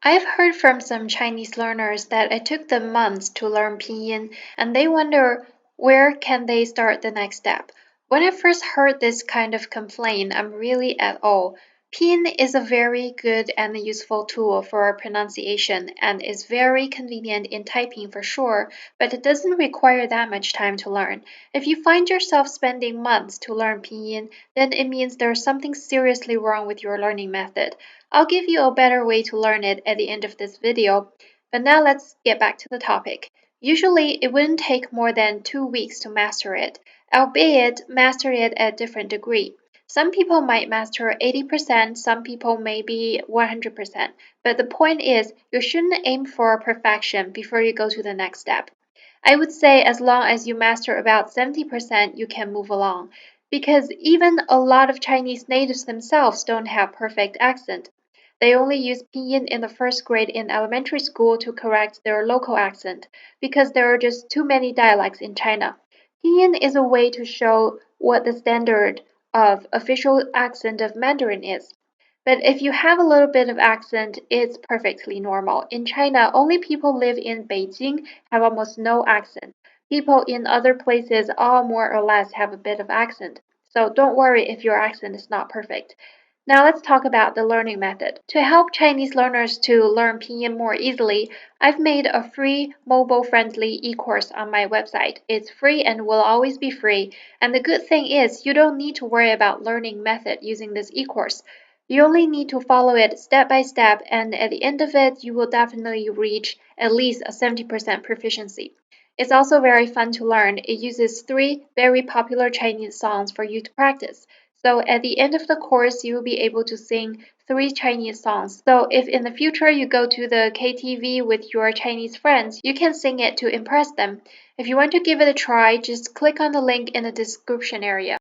I've heard from some Chinese learners that it took them months to learn pinyin, and they wonder where can they start the next step. When I first heard this kind of complaint, I'm really at all. Pinyin is a very good and useful tool for pronunciation and is very convenient in typing for sure, but it doesn't require that much time to learn. If you find yourself spending months to learn pinyin, then it means there's something seriously wrong with your learning method. I'll give you a better way to learn it at the end of this video, but now let's get back to the topic. Usually, it wouldn't take more than 2 weeks to master it, albeit master it at a different degree. Some people might master 80%, some people maybe 100%, but the point is, you shouldn't aim for perfection before you go to the next step. I would say as long as you master about 70%, you can move along, because even a lot of Chinese natives themselves don't have perfect accent. They only use pinyin in the first grade in elementary school to correct their local accent, because there are just too many dialects in China. Pinyin is a way to show what the standard of official accent of Mandarin is. But if you have a little bit of accent, it's perfectly normal. In China, only people live in Beijing have almost no accent. People in other places all more or less have a bit of accent. So don't worry if your accent is not perfect. Now let's talk about the learning method. To help Chinese learners to learn pinyin more easily, I've made a free mobile-friendly e-course on my website. It's free and will always be free. And the good thing is you don't need to worry about learning method using this e-course. You only need to follow it step by step, and at the end of it, you will definitely reach at least a 70% proficiency. It's also very fun to learn. It uses three very popular Chinese songs for you to practice. So at the end of the course, you will be able to sing three Chinese songs. So if in the future you go to the KTV with your Chinese friends, you can sing it to impress them. If you want to give it a try, just click on the link in the description area.